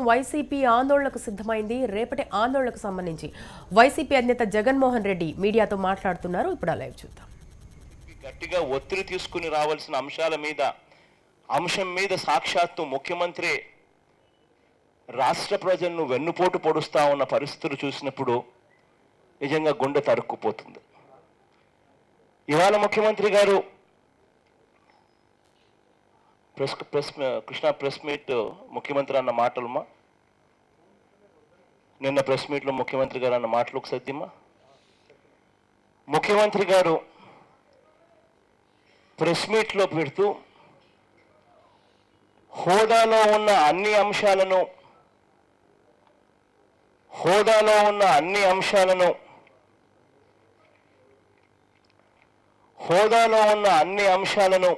YCP ఆందోళనకు సిద్ధమైంది. రేపటి ఆందోళనకు సంబంధించి వైసీపీ అధినేత జగన్మోహన్ రెడ్డి మీడియాతో మాట్లాడుతున్నారు. ఇప్పుడు లైవ్ చూద్దాం. గట్టిగా ఒత్తిడి తీసుకుని రావాల్సిన అంశం మీద సాక్షాత్తు ముఖ్యమంత్రి రాష్ట్ర ప్రజలను వెన్నుపోటు పొడుస్తా ఉన్న పరిస్థితులు చూసినప్పుడు నిజంగా గుండె తరుక్కుపోతుంది. ఇవాళ ముఖ్యమంత్రి గారు కృష్ణా ప్రెస్ మీట్ ముఖ్యమంత్రి అన్న మాటలమ్మా, నిన్న ప్రెస్ మీట్లో ముఖ్యమంత్రి గారు అన్న మాటలు ఒకసారిమ్మా. ముఖ్యమంత్రి గారు ప్రెస్ మీట్లో పెడుతూ హోదాలో ఉన్న అన్ని అంశాలను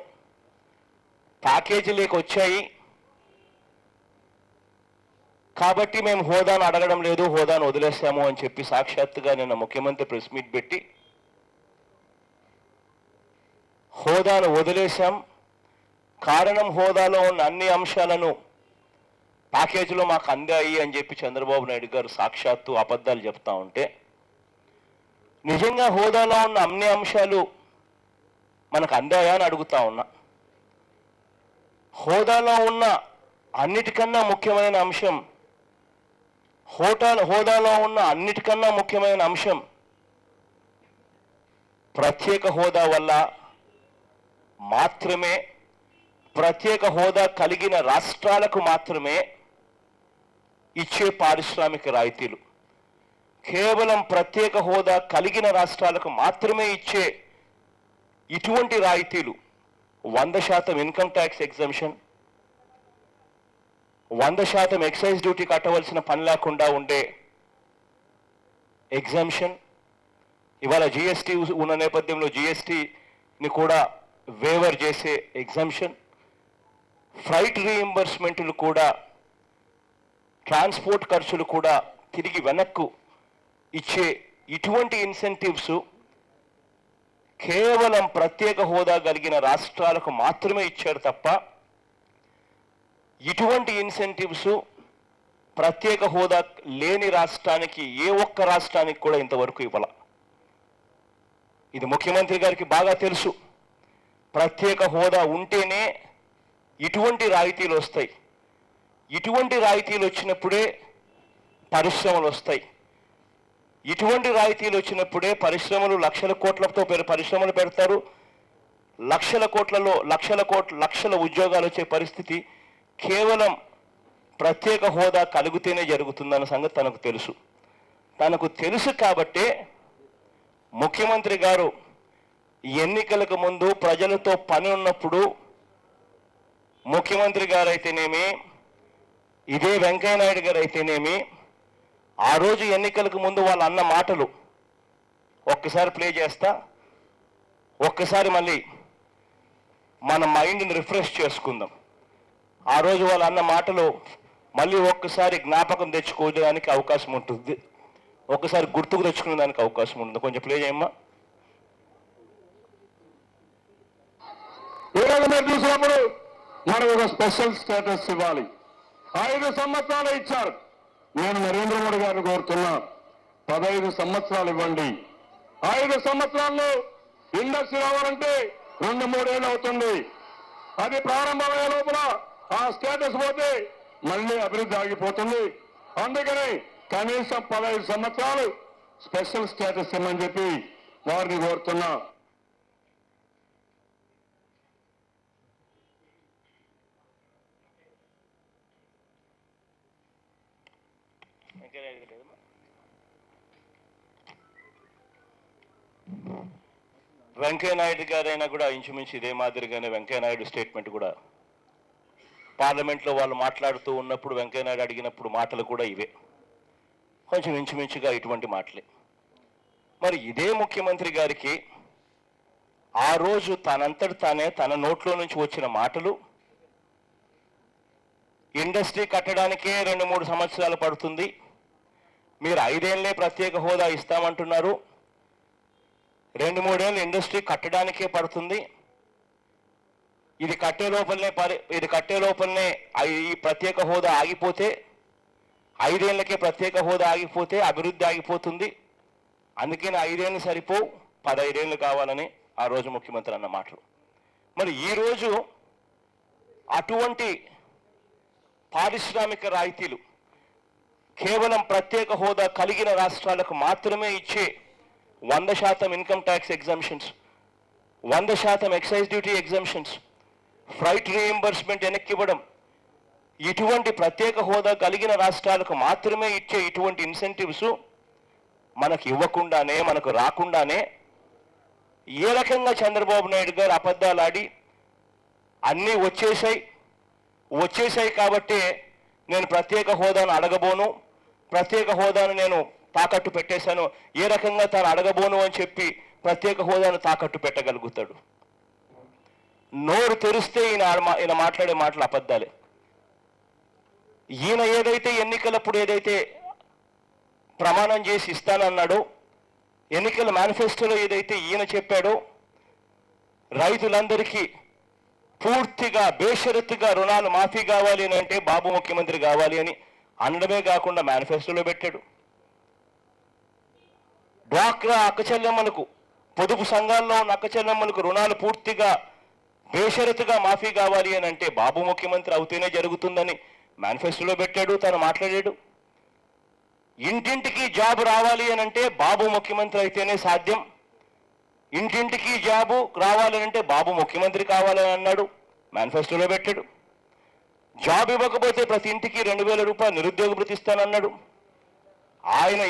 ప్యాకేజీలోకి వచ్చాయి కాబట్టి మేము హోదాను అడగడం లేదు, హోదాను వదిలేసాము అని చెప్పి సాక్షాత్తుగా నిన్న ముఖ్యమంత్రి ప్రెస్ మీట్ పెట్టి హోదాను వదిలేశాం, కారణం హోదాలో ఉన్న అన్ని అంశాలను ప్యాకేజీలో మాకు అందాయి అని చెప్పి చంద్రబాబు నాయుడు గారు సాక్షాత్తు అబద్ధాలు చెప్తా ఉంటే, నిజంగా హోదాలో ఉన్న అన్ని అంశాలు మనకు అందాయా అని అడుగుతా ఉన్నా. హోదాలో ఉన్న అన్నిటికన్నా ముఖ్యమైన అంశం ప్రత్యేక హోదా వల్ల మాత్రమే, ప్రత్యేక హోదా కలిగిన రాష్ట్రాలకు మాత్రమే ఇచ్చే పారిశ్రామిక రాయితీలు, కేవలం ప్రత్యేక హోదా కలిగిన రాష్ట్రాలకు మాత్రమే ఇచ్చే ఇటువంటి రాయితీలు, 100% income tax exemption, 100% excise duty కట్టవలసిన పని లేకుండా ఉండే ఎగ్జంప్షన్, ఇవాళ జిఎస్టీ ఉన్న నేపథ్యంలో జిఎస్టీని కూడా వేవర్ చేసే ఎగ్జంప్షన్, ఫ్లైట్ రీయింబర్స్మెంట్లు కూడా, ట్రాన్స్పోర్ట్ ఖర్చులు కూడా తిరిగి వెనక్కు ఇచ్చే ఇటువంటి ఇన్సెంటివ్స్ కేవలం ప్రత్యేక హోదా కలిగిన రాష్ట్రాలకు మాత్రమే ఇచ్చారు తప్ప ఇటువంటి ఇన్సెంటివ్స్ ప్రత్యేక హోదా లేని రాష్ట్రానికి, ఏ ఒక్క రాష్ట్రానికి కూడా ఇంతవరకు ఇవ్వాల. ఇది ముఖ్యమంత్రి గారికి బాగా తెలుసు. ప్రత్యేక హోదా ఉంటేనే ఇటువంటి రాయితీలు వస్తాయి, ఇటువంటి రాయితీలు వచ్చినప్పుడే పరిశ్రమలు వస్తాయి, ఇటువంటి రాయితీలు వచ్చినప్పుడే పరిశ్రమలు లక్షల కోట్లతో పరిశ్రమలు పెడతారు, లక్షల ఉద్యోగాలు వచ్చే పరిస్థితి కేవలం ప్రత్యేక హోదా కలిగితేనే జరుగుతుందన్న సంగతి తనకు తెలుసు కాబట్టే ముఖ్యమంత్రి గారు ఎన్నికలకు ముందు ప్రజలతో పని ఉన్నప్పుడు ముఖ్యమంత్రి గారు అయితేనేమి, ఇదే వెంకయ్య నాయుడు గారు అయితేనేమి, ఆ రోజు ఎన్నికలకు ముందు వాళ్ళు అన్న మాటలు ఒక్కసారి ప్లే చేస్తా, ఒక్కసారి మళ్ళీ మన మైండ్ని రిఫ్రెష్ చేసుకుందాం. ఆ రోజు వాళ్ళు అన్న మాటలు మళ్ళీ ఒక్కసారి జ్ఞాపకం తెచ్చుకోవడానికి అవకాశం ఉంటుంది, ఒక్కసారి గుర్తుకు తెచ్చుకునే దానికి అవకాశం ఉంటుంది. కొంచెం ప్లే చేయమ్మా. ఈరోజు మీరు చూసినప్పుడు మనం ఒక స్పెషల్ స్టేటస్ ఇవ్వాలి. 5 సంవత్సరాలు ఇచ్చారు. నేను నరేంద్ర మోడీ గారిని కోరుతున్నా, 15 సంవత్సరాలు ఇవ్వండి. 5 సంవత్సరాల్లో ఇండస్ట్రీ రావాలంటే 2-3 ఏళ్ళు అవుతుంది. అది ప్రారంభమయ్యే లోపల ఆ స్టేటస్ పోతే మళ్ళీ అభివృద్ధి ఆగిపోతుంది. అందుకని కనీసం 15 సంవత్సరాలు స్పెషల్ స్టేటస్ ఇవ్వమని చెప్పి వారిని కోరుతున్నా. వెంకయ్య నాయుడు గారైనా కూడా ఇంచుమించు ఇదే మాదిరిగానే వెంకయ్య నాయుడు స్టేట్మెంట్ కూడా పార్లమెంట్లో వాళ్ళు మాట్లాడుతూ ఉన్నప్పుడు వెంకయ్య నాయుడు అడిగినప్పుడు మాటలు కూడా ఇవే, కొంచెం ఇంచుమించుగా ఇటువంటి మాటలే. మరి ఇదే ముఖ్యమంత్రి గారికి ఆ రోజు తనంతటి తానే తన నోట్లో నుంచి వచ్చిన మాటలు, ఇండస్ట్రీ కట్టడానికే 2-3 సంవత్సరాలు పడుతుంది, మీరు 5 ఏళ్లే ప్రత్యేక హోదా ఇస్తామంటున్నారు, 2-3 ఏళ్ళు ఇండస్ట్రీ కట్టడానికే పడుతుంది, ఇది కట్టే లోపలనే ఈ ప్రత్యేక హోదా ఆగిపోతే 5 ఏళ్లకే ప్రత్యేక హోదా ఆగిపోతే అభివృద్ధి ఆగిపోతుంది, అందుకని 5 ఏళ్ళు సరిపోవు 15 ఏళ్ళు కావాలని ఆ రోజు ముఖ్యమంత్రి అన్న మాటలు. మరి ఈరోజు అటువంటి పారిశ్రామిక రాయితీలు కేవలం ప్రత్యేక హోదా కలిగిన రాష్ట్రాలకు మాత్రమే ఇచ్చే 100% income tax exemptions, 100% excise duty exemptions, freight reimbursement వెనక్కివ్వడం, ఇటువంటి ప్రత్యేక హోదా కలిగిన రాష్ట్రాలకు మాత్రమే ఇచ్చే ఇటువంటి ఇన్సెంటివ్స్ మనకు ఇవ్వకుండానే, మనకు రాకుండానే ఏ రకంగా చంద్రబాబు నాయుడు గారు అబద్ధాలు ఆడి అన్నీ వచ్చేసాయి కాబట్టి నేను ప్రత్యేక హోదాను అడగబోను, ప్రత్యేక హోదాను నేను తాకట్టు పెట్టేశాను, ఏ రకంగా తాను అడగబోను అని చెప్పి ప్రత్యేక హోదాను తాకట్టు పెట్టగలుగుతాడు? నోరు తెరిస్తే ఈయన మాట్లాడే మాటలు అబద్ధాలే. ఈయన ఏదైతే ఎన్నికలప్పుడు ఏదైతే ప్రమాణం చేసి ఇస్తానన్నాడో, ఎన్నికల మేనిఫెస్టోలో ఏదైతే ఈయన చెప్పాడో, రైతులందరికీ పూర్తిగా బేషరతుగా రుణాలు మాఫీ కావాలి అని అంటే బాబు ముఖ్యమంత్రి కావాలి అని అనడమే కాకుండా మేనిఫెస్టోలో పెట్టాడు. డ్వాక్రా అక్కచెల్లెమ్మలకు, పొదుపు సంఘాల్లో ఉన్న అక్కచెల్లెమ్మలకు రుణాలు పూర్తిగా బేషరతుగా మాఫీ కావాలి అని అంటే బాబు ముఖ్యమంత్రి అవుతేనే జరుగుతుందని మేనిఫెస్టోలో పెట్టాడు, తను మాట్లాడాడు. ఇంటింటికి జాబ్ రావాలి అని అంటే బాబు ముఖ్యమంత్రి అయితేనే సాధ్యం, ఇంటింటికి జాబు రావాలి అంటే బాబు ముఖ్యమంత్రి కావాలని అన్నాడు, మేనిఫెస్టోలో పెట్టాడు. జాబ్ ఇవ్వకపోతే ప్రతి ఇంటికి 2000 రూపాయలు నిరుద్యోగ భృతి ఇస్తానన్నాడు. ఆయన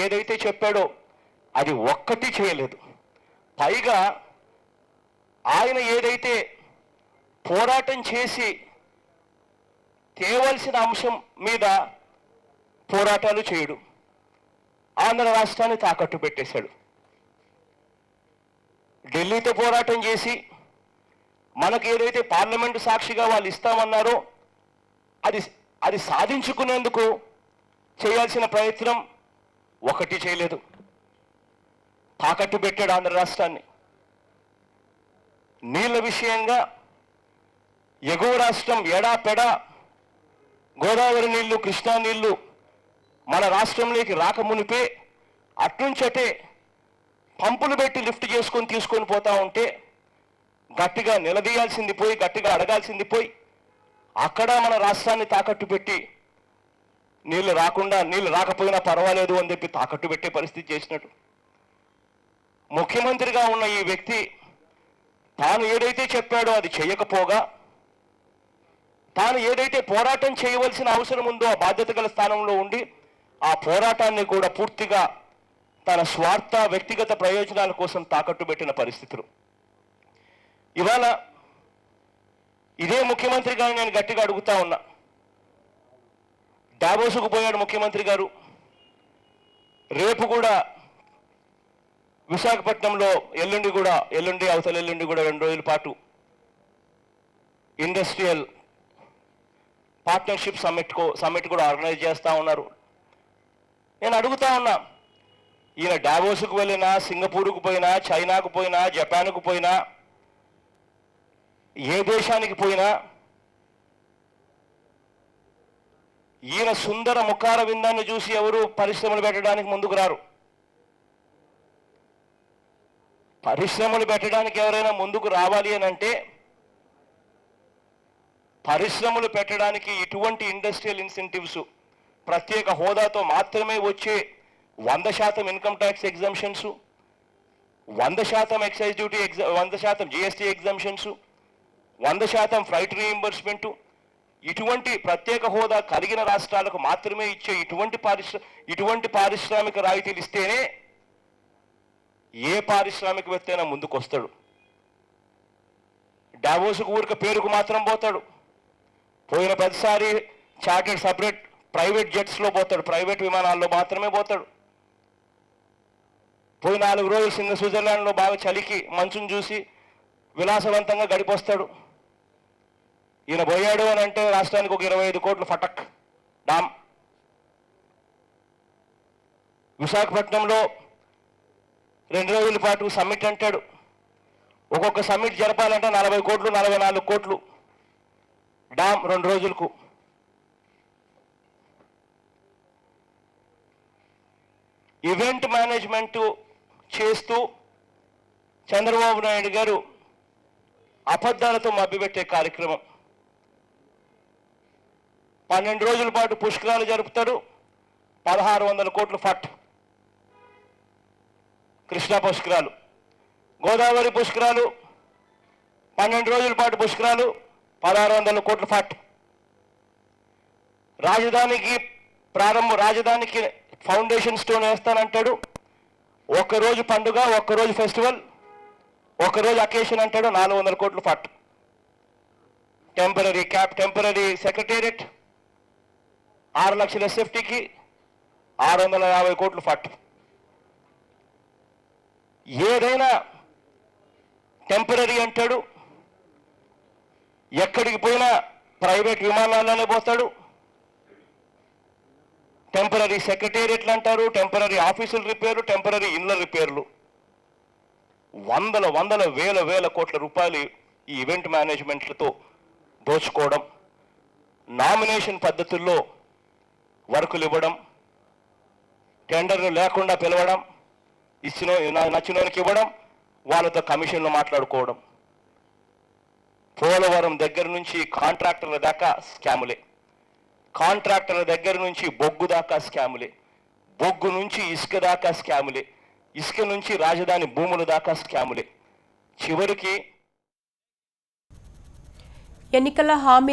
ఏదైతే చెప్పాడో అది ఒక్కటి చేయలేదు. పైగా ఆయన ఏదైతే పోరాటం చేసి తేవలసిన అంశం మీద పోరాటాలు చేయడు, ఆంధ్ర రాష్ట్రాన్ని తాకట్టు పెట్టేశాడు. ఢిల్లీతో పోరాటం చేసి మనకు ఏదైతే పార్లమెంటు సాక్షిగా వాళ్ళు ఇస్తామన్నారో అది సాధించుకునేందుకు చేయాల్సిన ప్రయత్నం ఒకటి చేయలేదు, తాకట్టు పెట్టాడు ఆంధ్ర రాష్ట్రాన్ని. నీళ్ల విషయంగా ఎగువ రాష్ట్రం ఎడాపెడా గోదావరి నీళ్లు, కృష్ణా నీళ్లు మన రాష్ట్రంలోకి రాకమునిపే అట్నుంచటే పంపులు పెట్టి లిఫ్ట్ చేసుకొని తీసుకొని పోతా ఉంటే గట్టిగా నిలదీయాల్సింది పోయి, గట్టిగా అడగాల్సింది పోయి, అక్కడ మన రాష్ట్రాన్ని తాకట్టు పెట్టి నీళ్లు రాకపోయినా పర్వాలేదు అని చెప్పి తాకట్టు పెట్టే పరిస్థితి చేసినట్టు. ముఖ్యమంత్రిగా ఉన్న ఈ వ్యక్తి తాను ఏదైతే చెప్పాడో అది చేయకపోగా, తాను ఏదైతే పోరాటం చేయవలసిన అవసరం ఉందో ఆ బాధ్యత గల స్థానంలో ఉండి ఆ పోరాటాన్ని కూడా పూర్తిగా తన స్వార్థ వ్యక్తిగత ప్రయోజనాల కోసం తాకట్టు పెట్టిన పరిస్థితులు. ఇవాళ ఇదే ముఖ్యమంత్రిగా నేను గట్టిగా అడుగుతా ఉన్నా, డావోసుకు పోయాడు ముఖ్యమంత్రి గారు, రేపు కూడా విశాఖపట్నంలో ఎల్లుండి అవతల ఎల్లుండి కూడా 2 రోజుల పాటు ఇండస్ట్రియల్ పార్ట్నర్షిప్ సమ్మిట్ కూడా ఆర్గనైజ్ చేస్తూ ఉన్నారు. నేను అడుగుతా ఉన్నా, ఈయన డావోసుకు వెళ్ళినా, సింగపూర్కు పోయినా, చైనాకు పోయినా, జపాన్కు పోయినా, ఏ దేశానికి పోయినా ఈయన సుందర ముఖార విందాన్ని చూసి ఎవరు పరిశ్రమలు పెట్టడానికి ముందుకు రారు. పరిశ్రమలు పెట్టడానికి ఎవరైనా ముందుకు రావాలి అని అంటే పరిశ్రమలు పెట్టడానికి ఇటువంటి ఇండస్ట్రియల్ ఇన్సెంటివ్స్, ప్రత్యేక హోదాతో మాత్రమే వచ్చే 100% income tax exemptions, 100% excise duty 100% GST exemptions, 100% freight reimbursement, ఇటువంటి ప్రత్యేక హోదా కలిగిన రాష్ట్రాలకు మాత్రమే ఇచ్చే ఇటువంటి పారిశ్రామిక రాయితీలు ఇస్తేనే ఏ పారిశ్రామికవేత్త అయినా ముందుకు వస్తాడు. డావోసుకు ఊరిక పేరుకు మాత్రం పోతాడు, పోయిన ప్రతిసారి చార్టెడ్ సపరేట్ ప్రైవేట్ జెట్స్లో పోతాడు, ప్రైవేట్ విమానాల్లో మాత్రమే పోతాడు. పోయి 4 రోజులు స్విట్జర్లాండ్లో బాగా చలికి మంచును చూసి విలాసవంతంగా గడిపొస్తాడు. ఈయన పోయాడు అని అంటే రాష్ట్రానికి ఒక 25 కోట్లు ఫటక్ డామ్. విశాఖపట్నంలో 2 రోజుల పాటు సమ్మిట్ అంటాడు, ఒక్కొక్క సమ్మిట్ జరపాలంటే 40 కోట్లు 44 కోట్లు డామ్ 2 రోజులకు. ఈవెంట్ మేనేజ్మెంట్ చేస్తూ చంద్రబాబు నాయుడు గారు అబద్ధాలతో మభ్యపెట్టే కార్యక్రమం. 12 రోజుల పాటు పుష్కరాలు జరుపుతాడు. 1600 కోట్లు ఫట్. కృష్ణా పుష్కరాలు, గోదావరి పుష్కరాలు, 12 రోజుల పాటు పుష్కరాలు, 1600 కోట్లు ఫట్. రాజధానికి ఫౌండేషన్ స్టోన్ వేస్తానంటాడు. ఒక్కరోజు పండుగ, ఒక్కరోజు ఫెస్టివల్, ఒక్కరోజు అకేషన్ అంటాడు. 400 కోట్లు ఫట్. టెంపరీ సెక్రటేరియట్ 6 లక్షల సేఫ్టీకి 650 కోట్లు ఫట్. ఏదైనా టెంపరీ అంటాడు. ఎక్కడికి పోయినా ప్రైవేట్ విమానాల్లోనే పోతాడు. టెంపరీ సెక్రటేరియట్లు అంటారు, టెంపరీ ఆఫీసుల రిపేర్లు, టెంపరీ ఇళ్ళ రిపేర్లు. వందల వేల కోట్ల రూపాయలు ఈ ఈవెంట్ మేనేజ్మెంట్లతో దోచుకోవడం, నామినేషన్ పద్ధతుల్లో వర్కులు ఇవ్వడం, టెండర్లు లేకుండా పిలవడం, నచ్చినోనికి ఇవ్వడం, వాళ్ళతో కమిషన్లు మాట్లాడుకోవడం. పోలవరం దగ్గర నుంచి కాంట్రాక్టర్ల దాకా స్కాములే. కాంట్రాక్టర్ల దగ్గర నుంచి బొగ్గు దాకా స్కాములే. బొగ్గు నుంచి ఇసుక దాకా స్కాములే. ఇసుక నుంచి రాజధాని భూముల దాకా స్కాములే. చివరికి ఎన్నికల హామీల